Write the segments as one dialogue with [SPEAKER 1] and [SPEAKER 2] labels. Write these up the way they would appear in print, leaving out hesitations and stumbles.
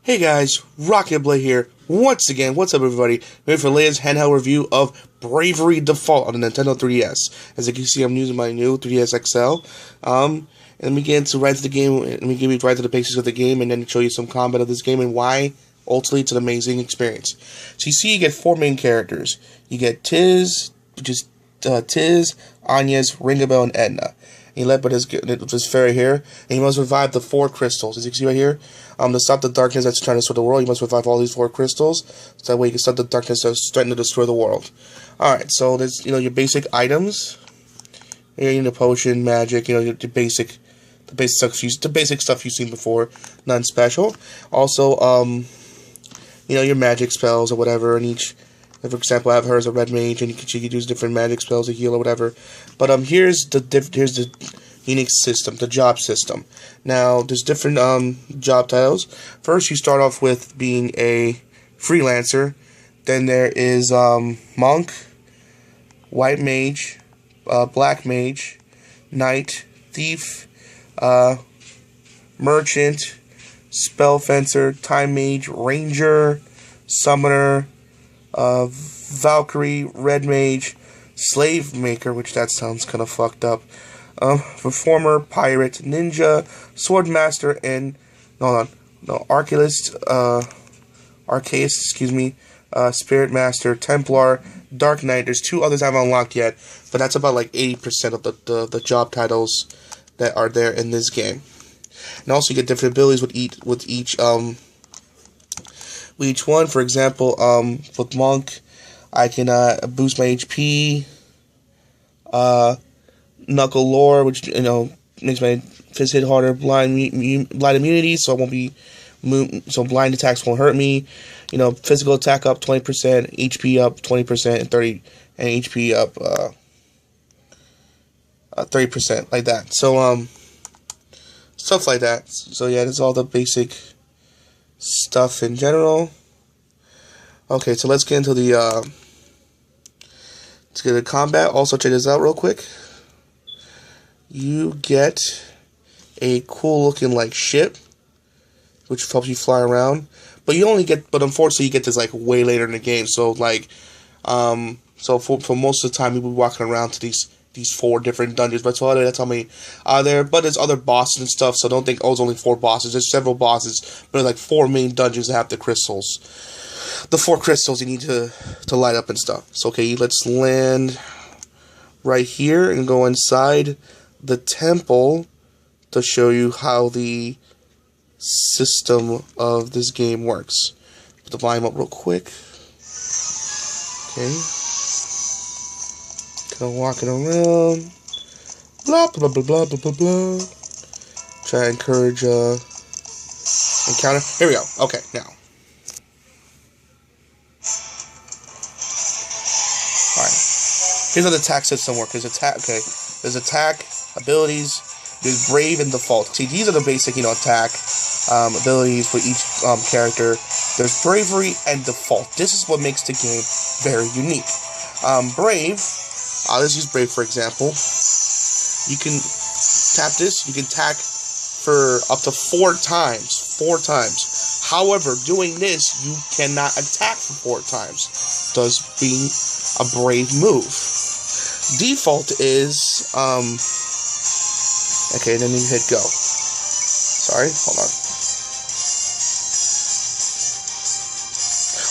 [SPEAKER 1] Hey guys, RockingTheBlade here. Once again, what's up everybody? Ready for the latest handheld review of Bravery Default on the Nintendo 3DS. As you can see, I'm using my new 3DS XL. And let me get into right to the game. Let me give you right to the basics of the game, and then show you some combat of this game and why ultimately it's an amazing experience. So you see, you get four main characters. You get Tiz, which is Tiz, Anya's, Ringabel, and Edna. He led by this fairy here, and he must revive the four crystals. As you can see right here, to stop the darkness that's trying to destroy the world, you must revive all these four crystals, so that way you can stop the darkness that's threatening to destroy the world. Alright, so there's, your basic items. Here, you need a potion, magic, the basic stuff you've seen before, nothing special. Also, your magic spells or whatever, and each. For example, I have her as a red mage, and she could use different magic spells to heal or whatever. But here's the unique system, the job system. Now, there's different job titles. First, you start off with being a freelancer. Then there is monk, white mage, black mage, knight, thief, merchant, spell fencer, time mage, ranger, summoner, Valkyrie, Red Mage, Slave Maker, which that sounds kind of fucked up, Performer, Pirate, Ninja, Sword Master, and Archaeist, Spirit Master, Templar, Dark Knight. There's two others I haven't unlocked yet, but that's about like 80% of the job titles that are there in this game. And also you get different abilities with each one. For example, with Monk, I can boost my HP, Knuckle Lore, which makes my fist hit harder, blind immunity, so I won't be so blind attacks won't hurt me. Physical attack up 20%, HP up 20%, and HP up 30%, like that. So stuff like that. So yeah, that's all the basic stuff in general. Okay, so let's get into the combat. Also, check this out real quick. You get a cool looking like ship, which helps you fly around. But unfortunately you get this like way later in the game. So like, so for most of the time you'll be walking around to these four different dungeons, but that's how many are there. But there's other bosses and stuff, so don't think, oh, it's only four bosses. There's several bosses, but there's like four main dungeons that have the crystals. The four crystals you need to light up and stuff. So okay, let's land right here and go inside the temple to show you how the system of this game works. Put the volume up real quick. Okay. Kind of walking around, blah blah blah blah blah blah blah. Try to encourage encounter. Here we go. Okay, now. All right. Here's how the attack system works. There's attack. Okay. There's attack abilities. There's brave and default. See, these are the basic, attack abilities for each character. There's bravery and default. This is what makes the game very unique. Brave. Let's use Brave for example. You can tap this, you can attack for up to 4 times. 4 times. However, doing this, you cannot attack for 4 times, thus being a brave move. Default is, okay, then you hit go. Sorry, hold on.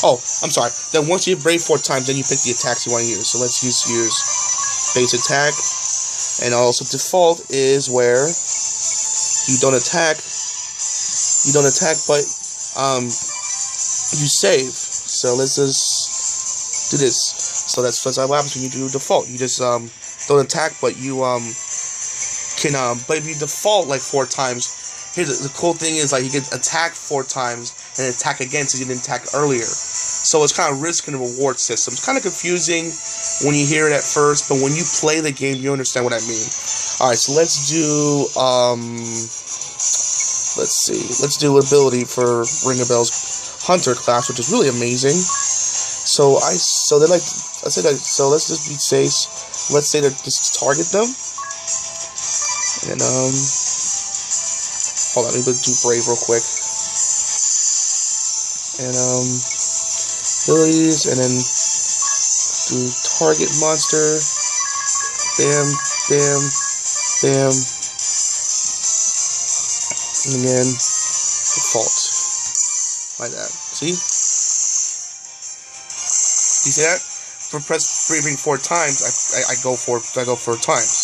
[SPEAKER 1] Oh, I'm sorry. Then once you hit Brave 4 times, then you pick the attacks you want to use. So let's use base attack, and also default is where you don't attack, but you save. So let's just do this. So that's what happens when you do default. You just don't attack, but you can but if you default like 4 times, here's the cool thing is like you can attack 4 times and attack again so you didn't attack earlier. So it's kind of risk and reward system. It's kind of confusing when you hear it at first, but when you play the game, you understand what I mean. Alright, so let's do, let's do ability for Ringabel's Hunter class, which is really amazing. So let's just be safe. Let's say that just target them. And hold on, let me do Brave real quick. and abilities, and then do target monster. Bam, bam, bam, and again default like that. See? You see that? For press Bravery 4 times, I go 4 times.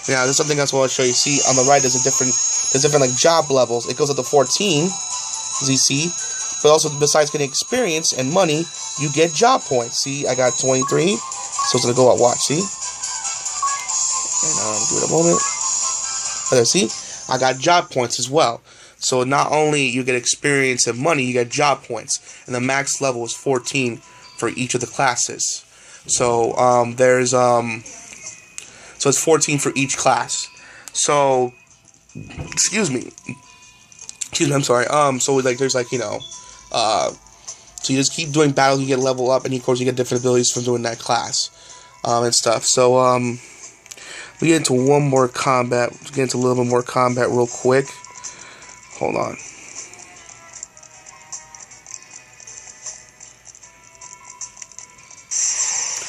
[SPEAKER 1] Now, there's something else I want to show you. See, on the right, there's different like job levels. It goes up to 14, as you see. But also, besides getting experience and money, you get job points. See, I got 23, so it's gonna go out. Watch, see. And give it a moment. There, see, I got job points as well. So not only you get experience and money, you get job points, and the max level is 14 for each of the classes. So so it's 14 for each class. So, excuse me, I'm sorry. So like, there's like, so you just keep doing battles, you get level up, and of course you get different abilities from doing that class, and stuff. So, we get into one more combat. Let's get into a little bit more combat real quick. Hold on.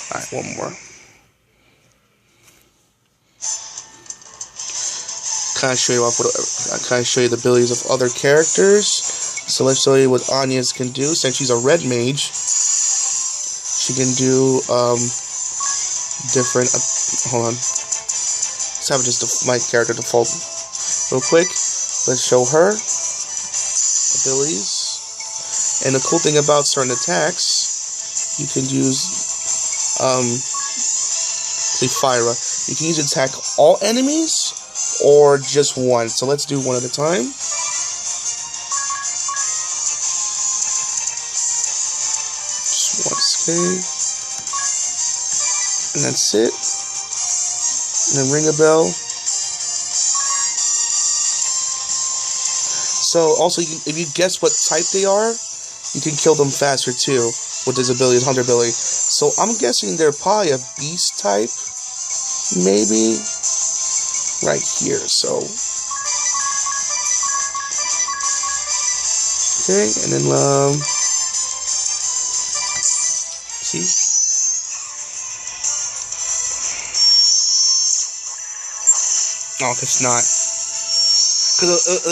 [SPEAKER 1] Alright, one more. Kind of show you the abilities of other characters. So let's show you what Anya's can do. Since she's a red mage, she can do different. Hold on. Let's have just my character default real quick. Let's show her abilities. And the cool thing about certain attacks, you can use say Fyra. You can use attack all enemies or just one. So let's do one at a time. Just one save. And that's it. And then ring a bell. So also, if you guess what type they are, you can kill them faster too with this ability, hunter ability. So I'm guessing they're probably a beast type, maybe. Right here, so okay, and then see, oh, it's not,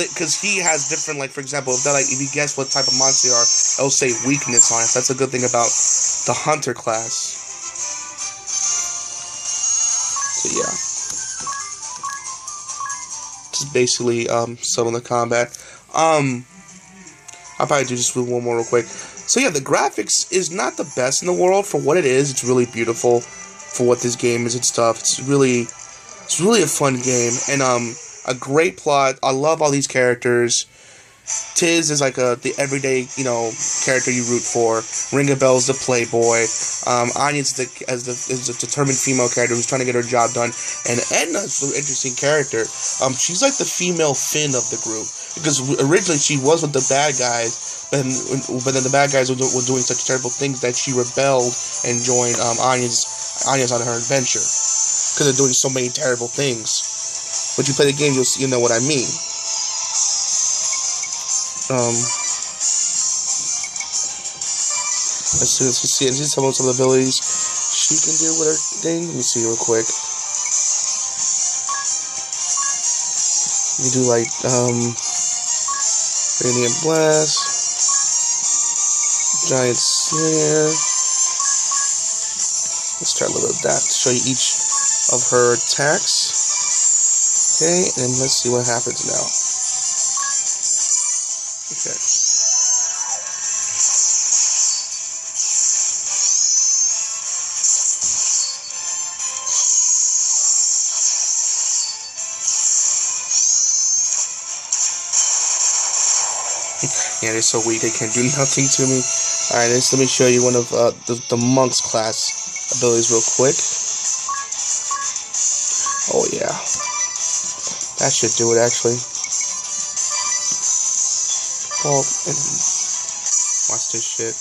[SPEAKER 1] because he has different, like, for example, if you guess what type of monster they are, it'll say weakness on it. So that's a good thing about the hunter class. So yeah. Just basically some of the combat. I'll probably do just one more real quick. So yeah, the graphics is not the best in the world for what it is. It's really beautiful for what this game is and stuff. It's really a fun game, and a great plot. I love all these characters. Tiz is like the everyday, character you root for. Ring a Bell's the playboy. Anya's is a determined female character who's trying to get her job done. And Edna's an interesting character. She's like the female Finn of the group, because originally she was with the bad guys, but then the bad guys were doing such terrible things that she rebelled and joined Anya's on her adventure, because they're doing so many terrible things. But you play the game, you'll know what I mean. Let's see some of the abilities she can do with her thing. Let me see real quick. You do like Radiant Blast, Giant Snare. Let's try a little bit of that to show you each of her attacks. Okay, and let's see what happens now. Okay. Yeah, they're so weak, they can't do nothing to me. Alright, let me show you one of the monk's class abilities real quick. Oh yeah. That should do it, actually. Oh, and watch this shit.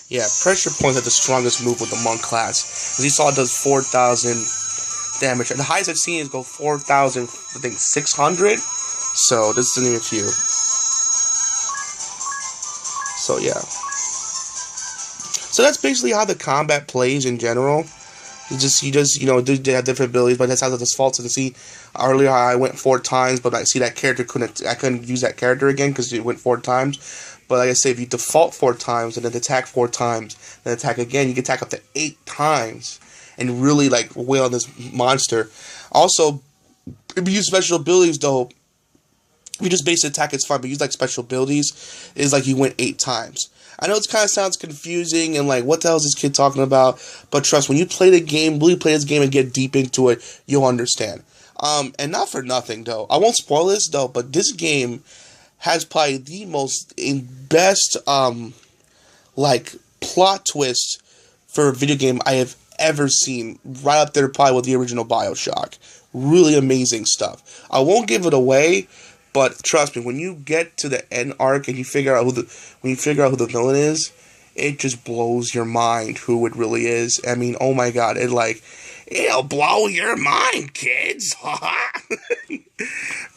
[SPEAKER 1] Yeah, pressure points are the strongest move with the monk class. As you saw, it does 4,000 damage. And the highest I've seen is go 4,000, I think 600. So this isn't even a few. So yeah. So that's basically how the combat plays in general. He just, they have different abilities, but that's how the default. So to see earlier I went 4 times, but I see that character I couldn't use that character again because it went 4 times. But like I say, if you default 4 times and then attack 4 times, then attack again, you can attack up to 8 times and really like wail on this monster. Also, if you use special abilities though, if you just base attack, it's fine, but use like special abilities, it's like you went 8 times. I know it kind of sounds confusing and like, what the hell is this kid talking about? But trust, when you play the game, really play this game and get deep into it, you'll understand. And not for nothing though, I won't spoil this though, but this game has probably the best like plot twist for a video game I have ever seen. Right up there, probably with the original BioShock. Really amazing stuff. I won't give it away, but trust me, when you get to the end arc and you figure out who the villain is, it just blows your mind who it really is. I mean, oh my god, it'll blow your mind, kids.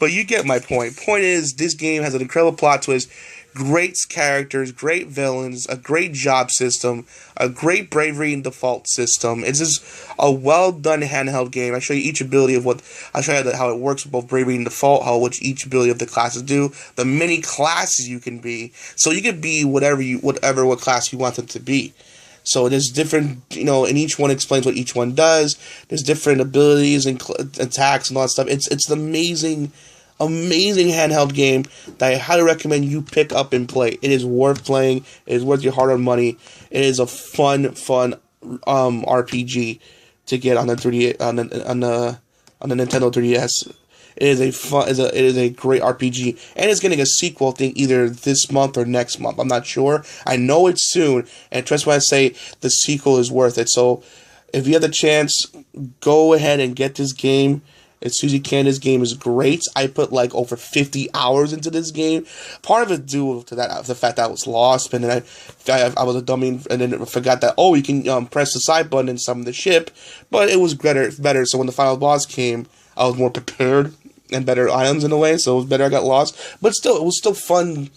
[SPEAKER 1] But you get my point. Point is, this game has an incredible plot twist, great characters, great villains, a great job system, a great bravery and default system. It's just a well done handheld game. I show you each ability of I'll show you how it works with both bravery and default, which each ability of the classes do, the many classes you can be. So you can be what class you want them to be. So there's different, and each one explains what each one does. There's different abilities and attacks and all that stuff. It's an amazing handheld game that I highly recommend you pick up and play. It is worth playing. It is worth your hard-earned money. It is a fun RPG to get on the 3D on the Nintendo 3DS. It is a great RPG, and it's getting a sequel, I think, either this month or next month. I'm not sure. I know it's soon, and trust when I say the sequel is worth it. So, if you have the chance, go ahead and get this game as soon as you can. This game is great. I put like over 50 hours into this game. Part of it due to the fact that I was lost, and then I was a dummy, and then forgot that you can press the side button and summon the ship. But it was better. So when the final boss came, I was more prepared and better items in a way, so it was better. I got lost, but still, it was still fun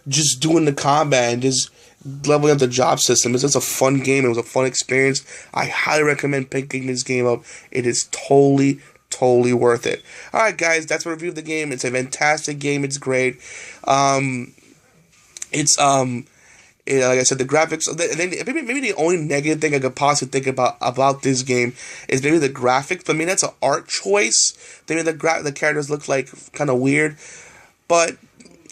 [SPEAKER 1] just doing the combat and just leveling up the job system. It's just a fun game. It was a fun experience. I highly recommend picking this game up. It is totally worth it. Alright guys, that's my review of the game. It's a fantastic game. It's great. Like I said, the graphics. Maybe the only negative thing I could possibly think about this game is maybe the graphics. But I mean, that's an art choice. Maybe the characters look like kind of weird, but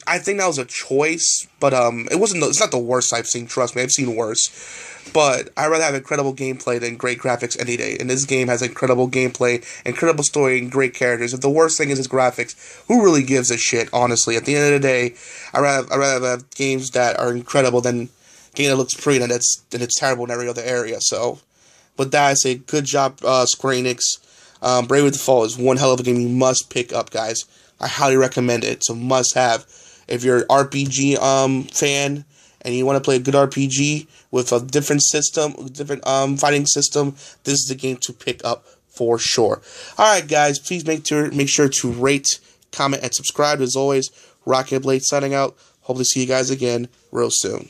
[SPEAKER 1] I think that was a choice. But it wasn't. It's not the worst I've seen. Trust me, I've seen worse. But I'd rather have incredible gameplay than great graphics any day. And this game has incredible gameplay, incredible story, and great characters. If the worst thing is its graphics, who really gives a shit, honestly? At the end of the day, I'd rather have games that are incredible than a game that looks pretty and it's terrible in every other area. So, with that, I say good job, Square Enix. Bravery Default is one hell of a game you must pick up, guys. I highly recommend it. It's a must-have. If you're an RPG fan, and you want to play a good RPG with a different fighting system, this is the game to pick up for sure. Alright guys, please make sure to rate, comment, and subscribe. As always, RockingTheBlade signing out. Hopefully see you guys again real soon.